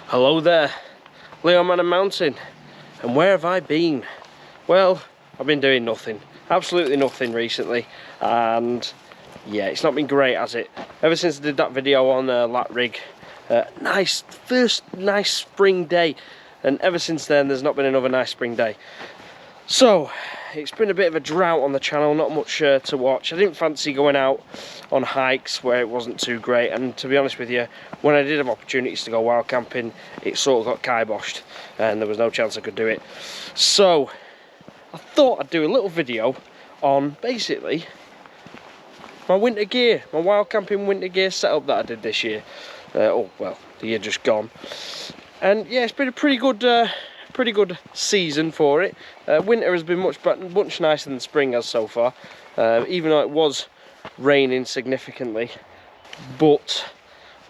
Hello there, Leo Man and Mountain, and where have I been? Well, I've been doing nothing, absolutely nothing recently, and yeah, it's not been great, has it? Ever since I did that video on lat rig, first nice spring day, and ever since then there's not been another nice spring day. So it's been a bit of a drought on the channel, not much to watch. I didn't fancy going out on hikes where it wasn't too great, and to be honest with you, when I did have opportunities to go wild camping, it sort of got kiboshed and there was no chance I could do it. So I thought I'd do a little video on basically my winter gear, my wild camping winter gear setup that I did this year. The year just gone. And yeah, it's been a pretty good season for it. Winter has been much nicer than spring has so far, even though it was raining significantly. But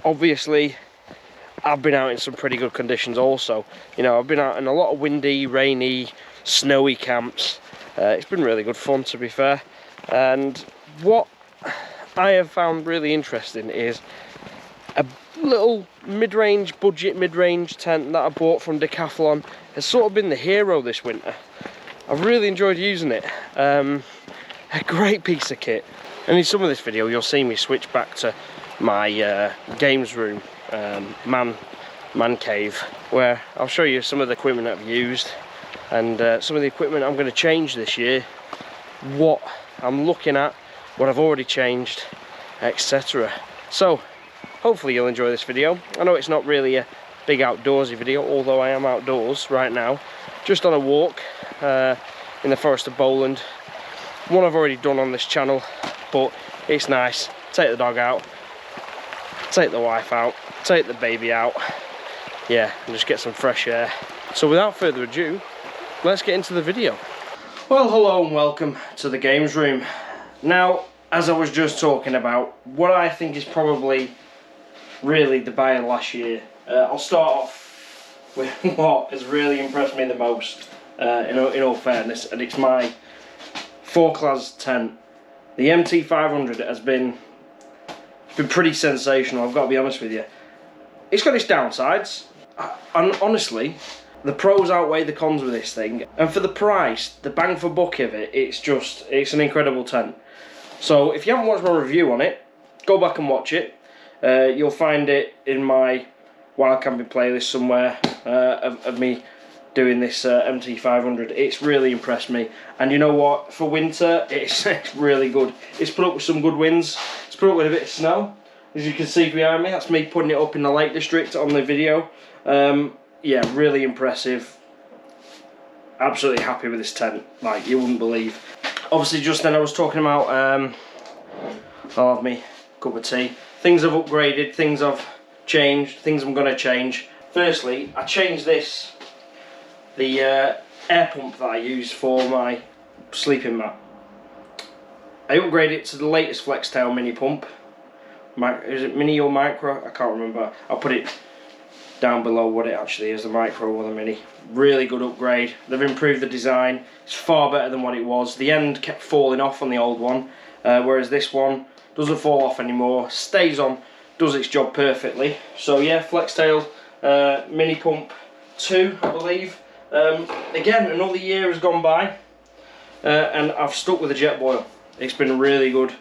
obviously I've been out in some pretty good conditions also. You know, I've been out in a lot of windy, rainy, snowy camps. It's been really good fun, to be fair. And what I have found really interesting is a little budget mid-range tent that I bought from Decathlon has sort of been the hero this winter. I've really enjoyed using it. A great piece of kit. And in some of this video you'll see me switch back to my games room, man cave, where I'll show you some of the equipment I've used and some of the equipment I'm going to change this year, what I'm looking at, what I've already changed, etc. So hopefully you'll enjoy this video. I know it's not really a big outdoorsy video, although I am outdoors right now, just on a walk in the Forest of Bowland. One I've already done on this channel, but it's nice. Take the dog out, take the wife out, take the baby out, yeah, and just get some fresh air. So without further ado, let's get into the video. Well, hello and welcome to the games room. Now, as I was just talking about, what I think is probably really the buy of last year, I'll start off with what has really impressed me the most, in all fairness, and it's my 4-class tent. The MT500 has been pretty sensational, I've got to be honest with you. It's got its downsides, and honestly, the pros outweigh the cons with this thing, and for the price, the bang for buck of it, it's an incredible tent. So if you haven't watched my review on it, go back and watch it. You'll find it in my wild camping playlist somewhere of me doing this MT500. It's really impressed me, and you know what, for winter it's really good. It's put up with some good winds, it's put up with a bit of snow, as you can see behind me. That's me putting it up in the Lake District on the video. Yeah, really impressive. Absolutely happy with this tent, like you wouldn't believe. Obviously just then I was talking about I'll have me cup of tea. Things I've upgraded, things I've changed, things I'm going to change. Firstly, I changed the air pump that I use for my sleeping mat. I upgraded it to the latest Flextail mini pump. Is it mini or micro? I can't remember. I'll put it down below what it actually is, the micro or the mini. Really good upgrade. They've improved the design. It's far better than what it was. The end kept falling off on the old one, whereas this one doesn't fall off anymore, stays on, does its job perfectly. So yeah, Flextail mini pump 2, I believe. Again, another year has gone by, and I've stuck with the Jetboil. It's been really good.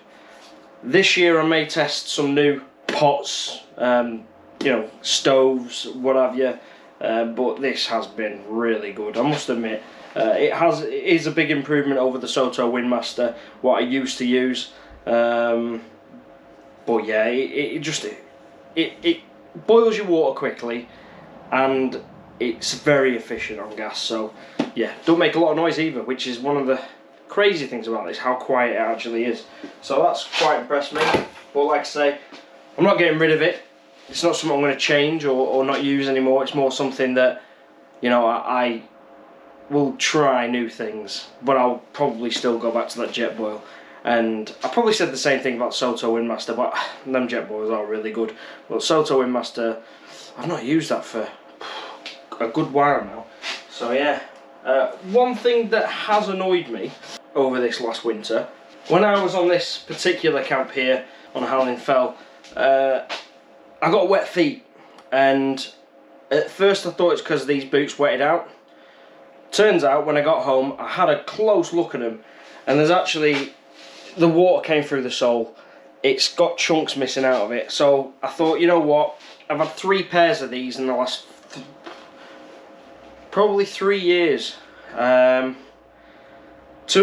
This year I may test some new pots, you know, stoves, what have you, but this has been really good, I must admit. It is a big improvement over the Soto Windmaster, what I used to use. But yeah, it boils your water quickly, and it's very efficient on gas. So yeah, don't make a lot of noise either, which is one of the crazy things about this, how quiet it actually is. So that's quite impressed me. But like I say, I'm not getting rid of it. It's not something I'm going to change or not use anymore. It's more something that, you know, I will try new things, but I'll probably still go back to that Jetboil. And I probably said the same thing about Soto Windmaster, but them Jetboils are really good. But Soto Windmaster, I've not used that for a good while now. So yeah, one thing that has annoyed me over this last winter, when I was on this particular camp here on Howling Fell, I got wet feet, and At first I thought it's because these boots wetted out. Turns out when I got home I had a close look at them, and there's actually, the water came through the sole. It's got chunks missing out of it. So I thought, you know what, I've had 3 pairs of these in the last probably 3 years. 2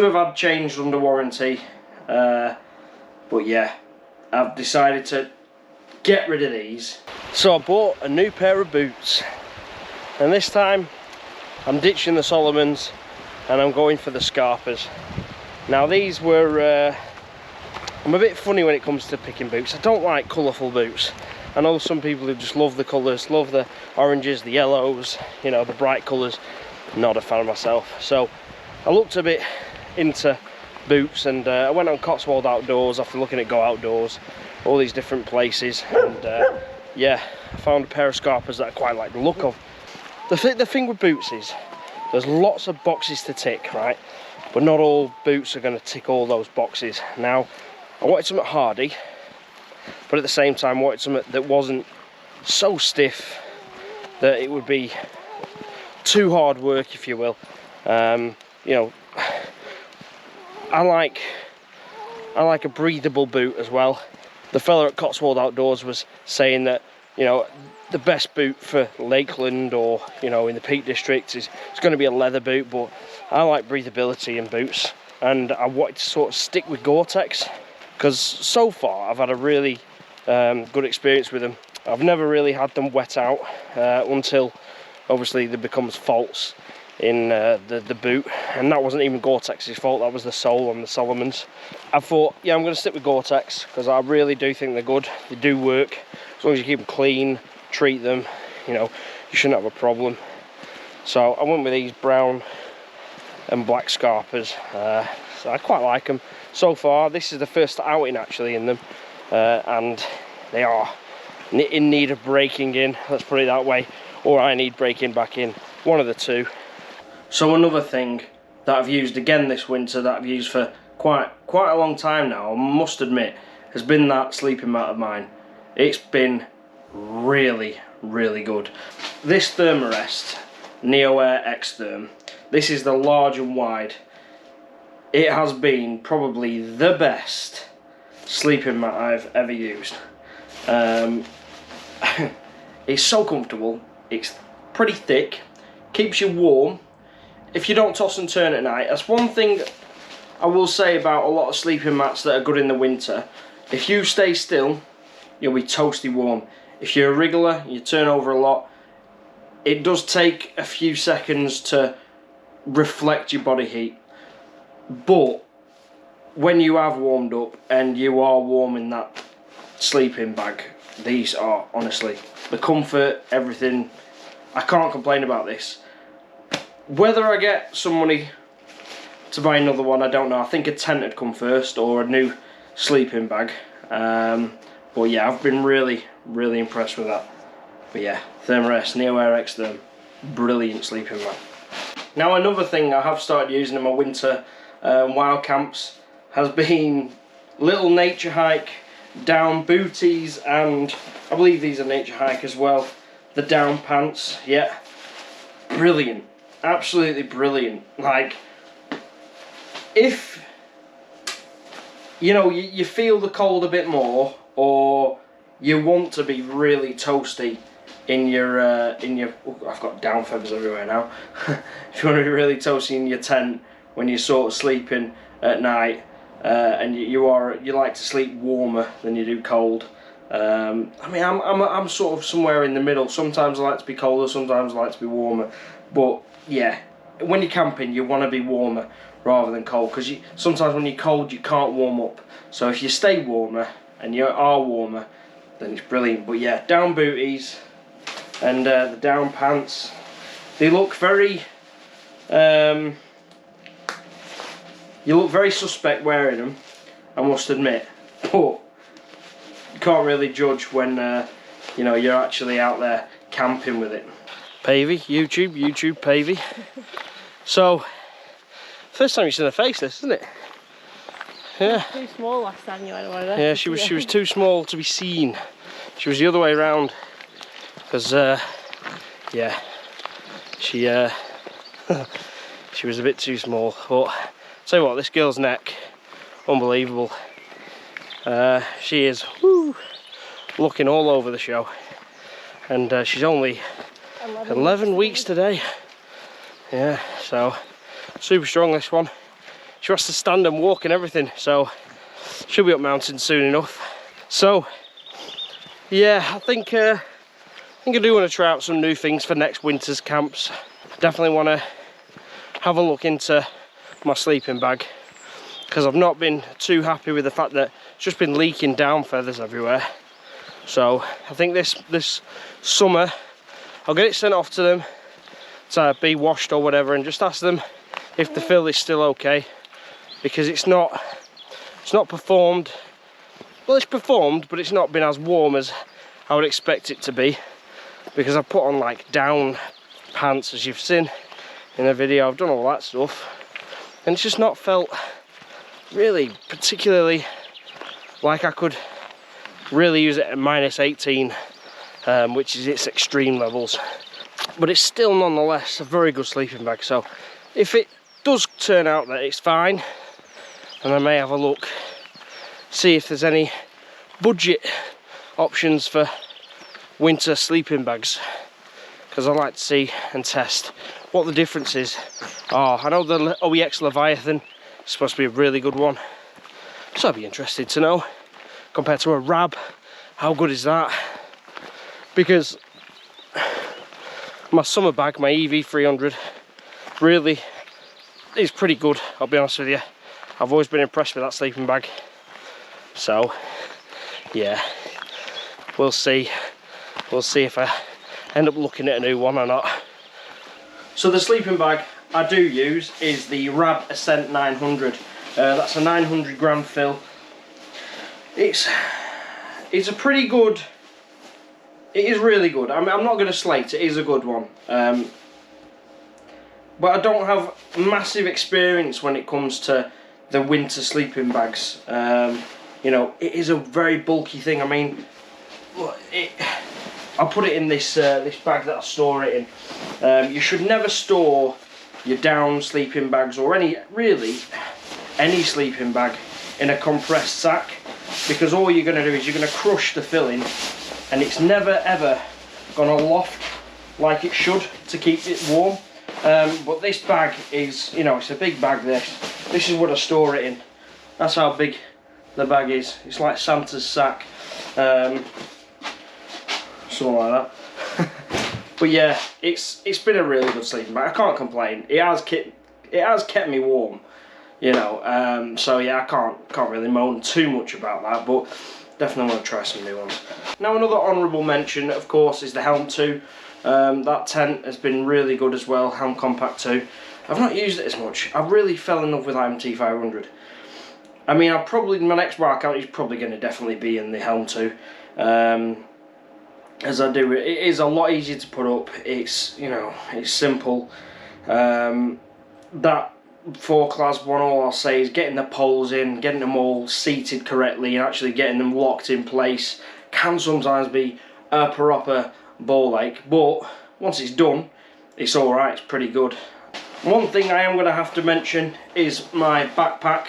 have had changed under warranty, but yeah, I've decided to get rid of these. So I bought a new pair of boots, and this time I'm ditching the Salomons and I'm going for the Scarpas. Now these were, I'm a bit funny when it comes to picking boots. I don't like colourful boots. I know some people who just love the colours, love the oranges, the yellows, you know, the bright colours. Not a fan of myself. So I looked a bit into boots, and I went on Cotswold Outdoors after looking at Go Outdoors, all these different places, and yeah, I found a pair of Scarpas that I quite like the look of. The thing with boots is there's lots of boxes to tick, right? But not all boots are going to tick all those boxes. Now, I wanted something hardy, but at the same time I wanted something that wasn't so stiff that it would be too hard work, if you will. You know, I like a breathable boot as well. The fella at Cotswold Outdoors was saying that, you know, the best boot for Lakeland or, you know, in the Peak District is going to be a leather boot, but I like breathability in boots, and I wanted to sort of stick with Gore-tex because so far I've had a really good experience with them. I've never really had them wet out until obviously there becomes faults in the boot, and that wasn't even Gore-tex's fault, that was the sole on the Salomons. I thought, yeah, I'm going to stick with Gore-tex because I really do think they're good. They do work as long as you keep them clean, treat them, you know, you shouldn't have a problem. So I went with these brown and black Scarpas. So I quite like them so far. This is the first outing actually in them, and they are in need of breaking in, let's put it that way, or I need breaking back in, one of the two. So another thing that I've used again this winter, that I've used for quite a long time now, I must admit, has been that sleeping mat of mine. It's been really, really good. This Thermarest NeoAir Xtherm, this is the large and wide. It has been probably the best sleeping mat I've ever used. It's so comfortable, it's pretty thick, keeps you warm if you don't toss and turn at night. That's one thing I will say about a lot of sleeping mats that are good in the winter. If you stay still, you'll be toasty warm. If you're a wriggler, you turn over a lot, it does take a few seconds to reflect your body heat. But when you have warmed up and you are warm in that sleeping bag, these are honestly, the comfort, everything, I can't complain about this. Whether I get some money to buy another one, I don't know. I think a tent would come first, or a new sleeping bag. But yeah, I've been really, really impressed with that. But yeah, Thermarest NeoAir Xtherm, brilliant sleeping mat. Now another thing I have started using in my winter wild camps has been little nature hike down booties, and I believe these are nature hike as well. The down pants, yeah, brilliant, absolutely brilliant. Like, if you know you feel the cold a bit more, or you want to be really toasty in your oh, I've got down feathers everywhere now. If you want to be really toasty in your tent when you're sort of sleeping at night, and you like to sleep warmer than you do cold. I mean, I'm sort of somewhere in the middle. Sometimes I like to be colder, sometimes I like to be warmer. But yeah, when you're camping, you want to be warmer rather than cold, because sometimes when you're cold, you can't warm up. So if you stay warmer and you are warmer, then it's brilliant. But yeah, down booties and the down pants, they look very you look very suspect wearing them, I must admit, but you can't really judge when you know, you're actually out there camping with it. Pavey, YouTube Pavey. So, first time you've seen her face, this, isn't it? Yeah. Too small last time you had one of them. Yeah, she was too small to be seen. She was the other way around, because yeah, she she was a bit too small. But tell you what, this girl's neck, unbelievable. She is looking all over the show, and she's only 11 weeks today. Yeah, so super strong this one. She has to stand and walk and everything, so she'll be up mountain soon enough. So yeah, I think I do want to try out some new things for next winter's camps. Definitely want to have a look into my sleeping bag, because I've not been too happy with the fact that it's just been leaking down feathers everywhere. So I think this summer I'll get it sent off to them to be washed or whatever, and just ask them if the fill is still okay, because it's not performed. Well, it's performed, but it's not been as warm as I would expect it to be, because I've put on like down pants, as you've seen in the video. I've done all that stuff, and it's just not felt really particularly like I could really use it at -18, which is its extreme levels. But it's still nonetheless a very good sleeping bag. So if it does turn out that it's fine, and I may have a look, see if there's any budget options for winter sleeping bags, because I like to see and test what the differences are. I know the OEX Leviathan is supposed to be a really good one, so I'd be interested to know, compared to a Rab, how good is that? Because my summer bag, my EV300, really is pretty good, I'll be honest with you. I've always been impressed with that sleeping bag. So yeah, we'll see if I end up looking at a new one or not. So the sleeping bag I do use is the Rab Ascent 900. That's a 900 gram fill. It's a pretty good, it is really good. I'm not going to slate, it is a good one. But I don't have massive experience when it comes to the winter sleeping bags. You know, it is a very bulky thing. I mean, I'll put it in this this bag that I store it in. You should never store your down sleeping bags, or any sleeping bag, in a compressed sack, because all you're going to do is you're going to crush the filling, and it's never ever going to loft like it should to keep it warm. But this bag is, you know, it's a big bag. This is what I store it in. That's how big the bag is. It's like Santa's sack, something like that. But yeah, it's been a really good sleeping bag. I can't complain. It has kept me warm, you know. So yeah, I can't really moan too much about that. But definitely want to try some new ones. Now, another honourable mention, of course, is the Helm 2. That tent has been really good as well. Helm Compact 2. I've not used it as much. I really fell in love with MT500. I mean, my next workout is probably going to definitely be in the Helm 2. As I do, it is a lot easier to put up. It's, you know, it's simple. That 4-class one, all I'll say is getting the poles in, getting them all seated correctly, and actually getting them locked in place can sometimes be a proper ball ache. But once it's done, it's alright, it's pretty good. One thing I am going to have to mention is my backpack.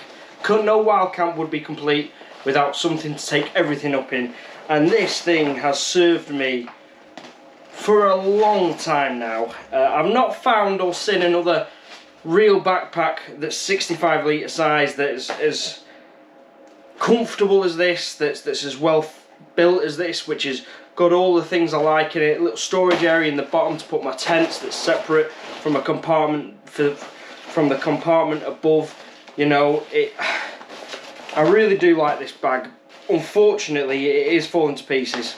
No wild camp would be complete without something to take everything up in, and this thing has served me for a long time now. I've not found or seen another real backpack that's 65 litre size that's as comfortable as this, that's as well built as this, which has got all the things I like in it. A little storage area in the bottom to put my tents that's separate from a compartment from the compartment above. You know, I really do like this bag. Unfortunately, it is falling to pieces.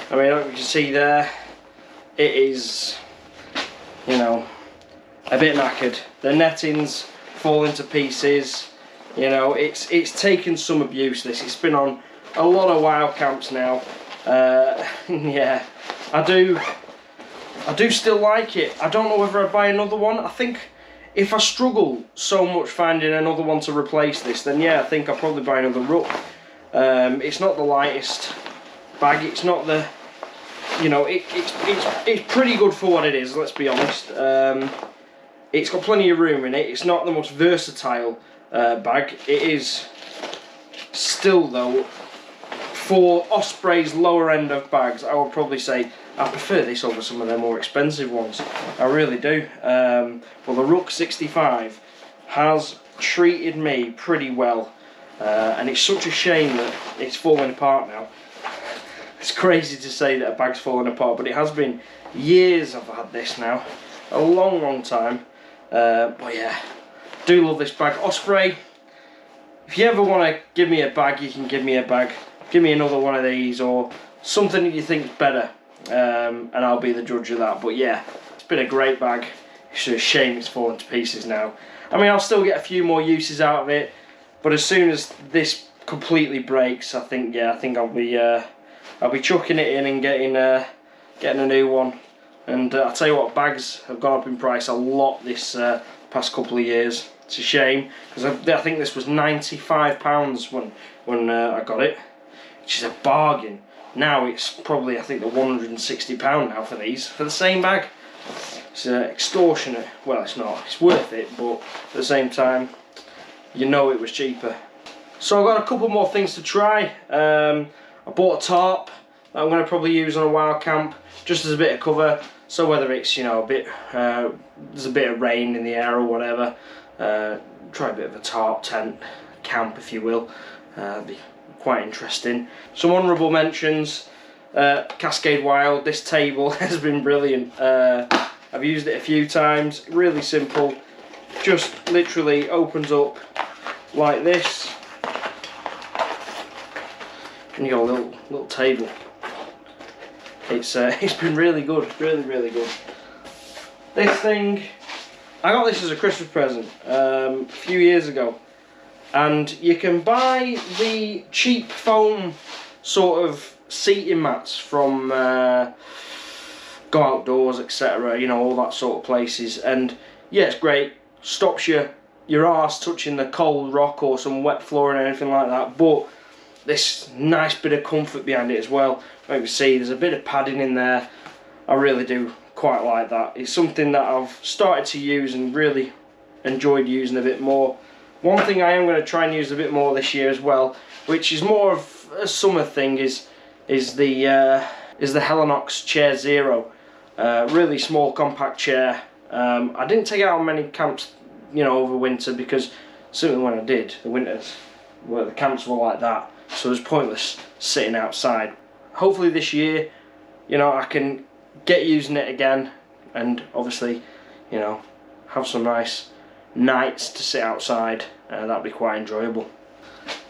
I mean, like you can see there, it is, you know, a bit knackered. The netting's falling to pieces. You know, it's taken some abuse. It's been on a lot of wild camps now. Yeah, I do still like it. I don't know whether I'd buy another one. I think if I struggle so much finding another one to replace this, then yeah, I think I'll probably buy another Rook. It's not the lightest bag, it's not the you know, it's pretty good for what it is, let's be honest. It's got plenty of room in it. It's not the most versatile bag. It is still, though, for Osprey's lower end of bags, I would probably say I prefer this over some of their more expensive ones. I really do. Well, the Rook 65 has treated me pretty well, and it's such a shame that it's falling apart now. It's crazy to say that a bag's falling apart, but it has been years I've had this now. A long time. But yeah, do love this bag. Osprey, if you ever want to give me a bag, you can give me a bag. Give me another one of these or something that you think's better, and I'll be the judge of that. But yeah, it's been a great bag. It's just a shame it's fallen to pieces now. I mean, I'll still get a few more uses out of it, but as soon as this completely breaks, I think I'll be chucking it in and getting a new one. And I'll tell you what, bags have gone up in price a lot this past couple of years. It's a shame, because I think this was £95 when I got it, which is a bargain. Now it's probably, I think, the £160 now for these, for the same bag. It's extortionate. Well, it's not. It's worth it, but at the same time, you know it was cheaper. So I've got a couple more things to try. I bought a tarp that I'm going to probably use on a wild camp, just as a bit of cover. So whether it's, you know, there's a bit of rain in the air or whatever, try a bit of a tarp tent camp, if you will. Be quite interesting. Some honourable mentions. Cascade Wild. This table has been brilliant. I've used it a few times. Really simple. Just literally opens up like this, and you got a little table. It's been really good, really good. This thing, I got this as a Christmas present a few years ago, and you can buy the cheap foam sort of seating mats from Go Outdoors, etc. You know, all that sort of places, and yeah, it's great. Stops your arse touching the cold rock or some wet floor and anything like that, but this nice bit of comfort behind it as well. You can see there's a bit of padding in there. I really do quite like that. It's something that I've started to use and really enjoyed using a bit more. One thing I am going to try and use a bit more this year as well, which is more of a summer thing, is the Helinox Chair Zero. Really small, compact chair. I didn't take it out on many camps, you know, over winter, because certainly when I did, the camps were like that, so it was pointless sitting outside. Hopefully this year, you know, I can get using it again, and obviously, you know, have some nice nights to sit outside. That'd be quite enjoyable.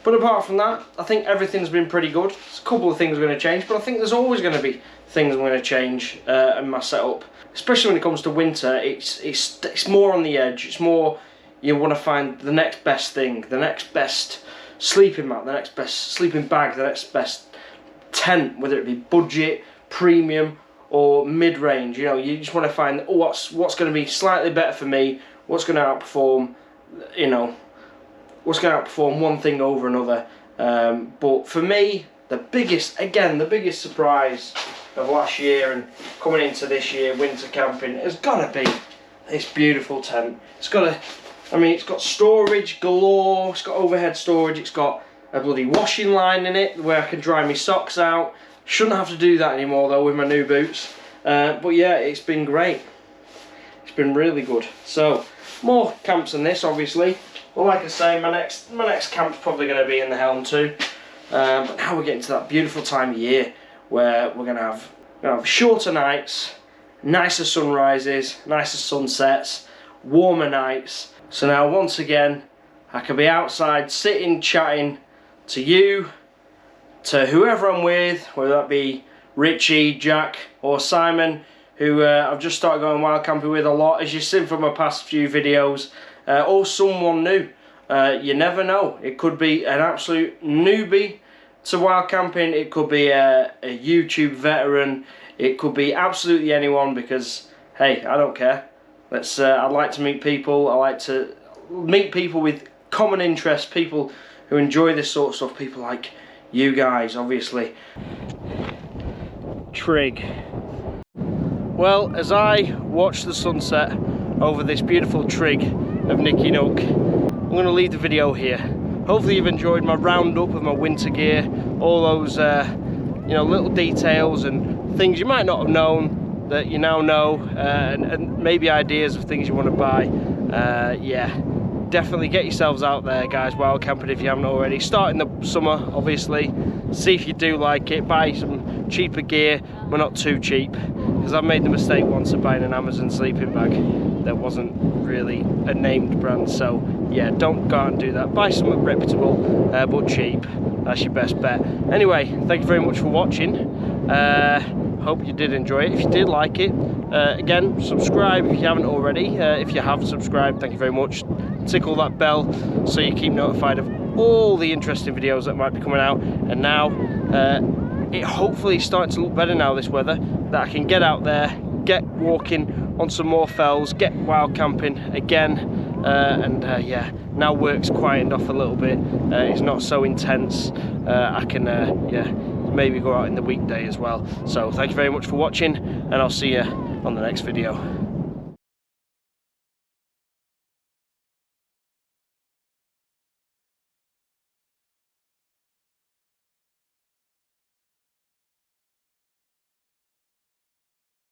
But apart from that, I think everything's been pretty good. There's a couple of things are going to change, but I think there's always going to be things I'm going to change in my setup. Especially when it comes to winter, it's more on the edge. It's more, you want to find the next best thing, the next best sleeping mat, the next best sleeping bag, the next best tent, whether it be budget, premium, or mid-range. You know, you just want to find what's going to be slightly better for me, what's going to outperform, you know, what's going to outperform one thing over another. But for me, the biggest surprise of last year and coming into this year winter camping has got to be this beautiful tent. It's got storage galore. It's got overhead storage. It's got a bloody washing line in it where I can dry my socks out. Shouldn't have to do that anymore though with my new boots. But yeah, it's been great. It's been really good. So more camps than this, obviously. Well, like I say, my next camp's probably going to be in the Helm too. But now we're getting to that beautiful time of year where we're going to have shorter nights, nicer sunrises, nicer sunsets, warmer nights. So now once again, I can be outside sitting, chatting to you, to whoever I'm with, whether that be Richie, Jack or Simon, who I've just started going wild camping with a lot, as you've seen from my past few videos, or someone new. You never know. It could be an absolute newbie to wild camping, it could be a YouTube veteran, it could be absolutely anyone, because hey, I don't care. I'd like to meet people. I like to meet people with common interests, people who enjoy this sort of stuff, people like you guys, obviously. trig. Well, as I watch the sunset over this beautiful trig of Nicky Nook, I'm going to leave the video here. Hopefully you've enjoyed my roundup of my winter gear, all those you know, little details and things you might not have known that you now know, and maybe ideas of things you want to buy. Yeah, definitely get yourselves out there, guys, wild camping if you haven't already. Start in the summer, obviously. See if you do like it. Buy some cheaper gear, but not too cheap, because I've made the mistake once of buying an Amazon sleeping bag that wasn't really a named brand. So yeah, don't go out and do that. Buy something reputable, but cheap. That's your best bet. Anyway, thank you very much for watching. Hope you did enjoy it. If you did like it, again, subscribe if you haven't already. If you have subscribed, thank you very much. Tickle that bell so you keep notified of all the interesting videos that might be coming out. And now it hopefully is starting to look better now, this weather, that I can get out there, get walking on some more fells, get wild camping again. Yeah, now work's quietened off a little bit. It's not so intense. I can yeah, maybe go out in the weekday as well. So thank you very much for watching, and I'll see you on the next video.